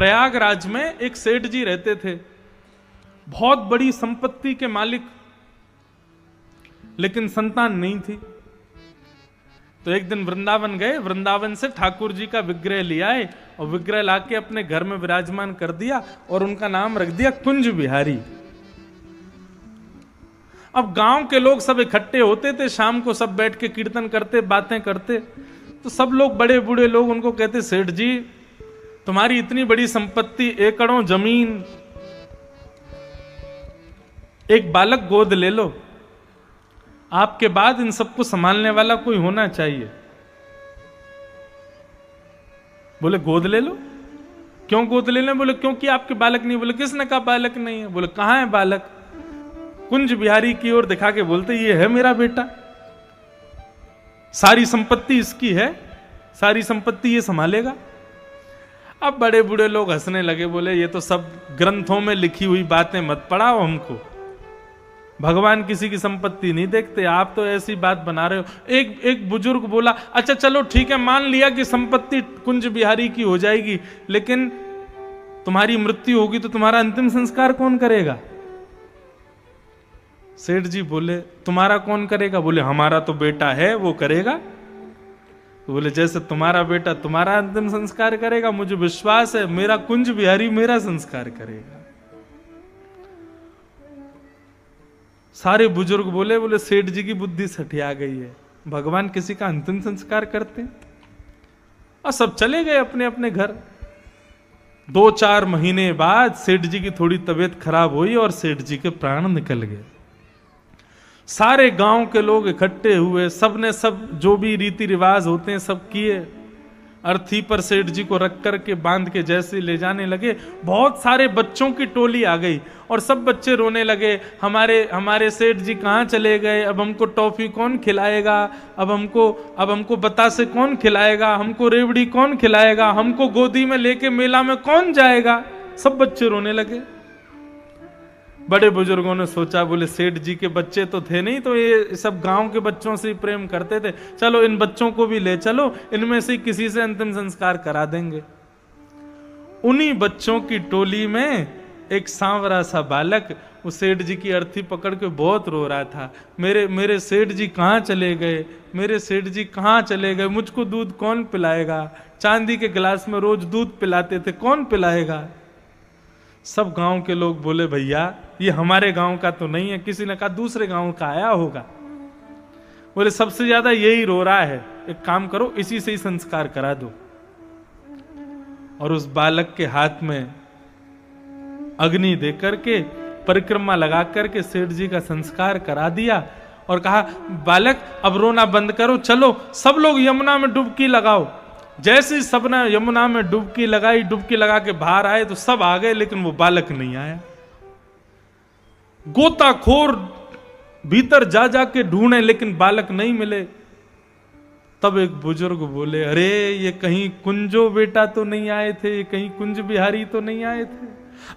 प्रयागराज में एक सेठ जी रहते थे, बहुत बड़ी संपत्ति के मालिक, लेकिन संतान नहीं थी। तो एक दिन वृंदावन गए, वृंदावन से ठाकुर जी का विग्रह ले आए और विग्रह लाके अपने घर में विराजमान कर दिया और उनका नाम रख दिया कुंज बिहारी। अब गांव के लोग सब इकट्ठे होते थे, शाम को सब बैठ के कीर्तन करते, बातें करते। तो सब लोग, बड़े बूढ़े लोग उनको कहते, सेठ जी तुम्हारी इतनी बड़ी संपत्ति, एकड़ों जमीन, एक बालक गोद ले लो, आपके बाद इन सबको संभालने वाला कोई होना चाहिए। बोले गोद ले लो। क्यों गोद ले लें? बोले क्योंकि आपके बालक नहीं। बोले किसने कहा बालक नहीं है? बोले कहां है बालक? कुंज बिहारी की ओर दिखा के बोलते, ये है मेरा बेटा, सारी संपत्ति इसकी है, सारी संपत्ति ये संभालेगा। अब बड़े बूढ़े लोग हंसने लगे, बोले ये तो सब ग्रंथों में लिखी हुई बातें मत पढ़ाओ हमको, भगवान किसी की संपत्ति नहीं देखते, आप तो ऐसी बात बना रहे हो। एक बुजुर्ग बोला, अच्छा चलो ठीक है, मान लिया कि संपत्ति कुंज बिहारी की हो जाएगी, लेकिन तुम्हारी मृत्यु होगी तो तुम्हारा अंतिम संस्कार कौन करेगा? सेठ जी बोले, तुम्हारा कौन करेगा? बोले हमारा तो बेटा है, वो करेगा। तो बोले जैसे तुम्हारा बेटा तुम्हारा अंतिम संस्कार करेगा, मुझे विश्वास है मेरा कुंज बिहारी मेरा संस्कार करेगा। सारे बुजुर्ग बोले सेठ जी की बुद्धि सठिया गई है, भगवान किसी का अंतिम संस्कार करते। और सब चले गए अपने अपने घर। 2-4 महीने बाद सेठ जी की थोड़ी तबीयत खराब हुई और सेठ जी के प्राण निकल गए। सारे गांव के लोग इकट्ठे हुए, सबने सब जो भी रीति रिवाज होते हैं सब किए। अर्थी पर सेठ जी को रख करके बांध के जैसे ले जाने लगे, बहुत सारे बच्चों की टोली आ गई और सब बच्चे रोने लगे, हमारे सेठ जी कहाँ चले गए, अब हमको टॉफी कौन खिलाएगा, अब हमको बतासे कौन खिलाएगा, हमको रेवड़ी कौन खिलाएगा, हमको गोदी में लेके मेला में कौन जाएगा। सब बच्चे रोने लगे। बड़े बुजुर्गों ने सोचा, बोले सेठ जी के बच्चे तो थे नहीं, तो ये सब गांव के बच्चों से ही प्रेम करते थे, चलो इन बच्चों को भी ले चलो, इनमें से किसी से अंतिम संस्कार करा देंगे। उन्हीं बच्चों की टोली में एक सांवरा सा बालक उस सेठ जी की अर्थी पकड़ के बहुत रो रहा था, मेरे सेठ जी कहाँ चले गए, मेरे सेठ जी कहाँ चले गए, मुझको दूध कौन पिलाएगा, चांदी के गिलास में रोज दूध पिलाते थे, कौन पिलाएगा। सब गांव के लोग बोले, भैया ये हमारे गांव का तो नहीं है, किसी ने कहा दूसरे गांव का आया होगा। बोले सबसे ज्यादा यही रो रहा है, एक काम करो इसी से ही संस्कार करा दो। और उस बालक के हाथ में अग्नि देकर के, परिक्रमा लगा करके सेठ जी का संस्कार करा दिया और कहा, बालक अब रोना बंद करो, चलो सब लोग यमुना में डुबकी लगाओ। जैसे सबने यमुना में डुबकी लगाई, डुबकी लगा के बाहर आए तो सब आ गए, लेकिन वो बालक नहीं आया। गोताखोर भीतर जा जाके ढूंढे, लेकिन बालक नहीं मिले। तब एक बुजुर्ग बोले, अरे ये कहीं कुंजो बेटा तो नहीं आए थे, कहीं कुंज बिहारी तो नहीं आए थे।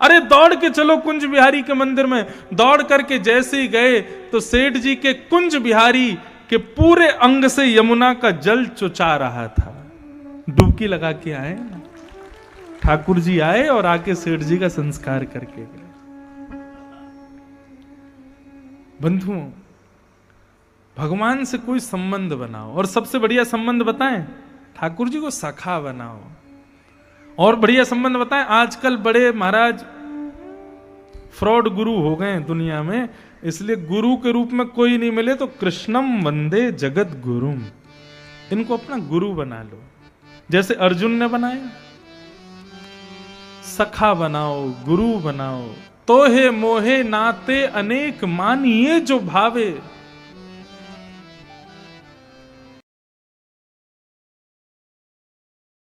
अरे दौड़ के चलो कुंज बिहारी के मंदिर में। दौड़ करके जैसे ही गए तो सेठ जी के कुंज बिहारी के पूरे अंग से यमुना का जल चुचा रहा था। डुबकी लगा के आए, ठाकुर जी आए और आके सेठ जी का संस्कार करके गए। बंधुओं, भगवान से कोई संबंध बनाओ, और सबसे बढ़िया संबंध बताएं, ठाकुर जी को सखा बनाओ। और बढ़िया संबंध बताएं, आजकल बड़े महाराज फ्रॉड गुरु हो गए दुनिया में, इसलिए गुरु के रूप में कोई नहीं मिले तो कृष्णम वंदे जगत गुरुम, इनको अपना गुरु बना लो, जैसे अर्जुन ने बनाया। सखा बनाओ, गुरु बनाओ। तोहे मोहे नाते अनेक मानिए जो भावे,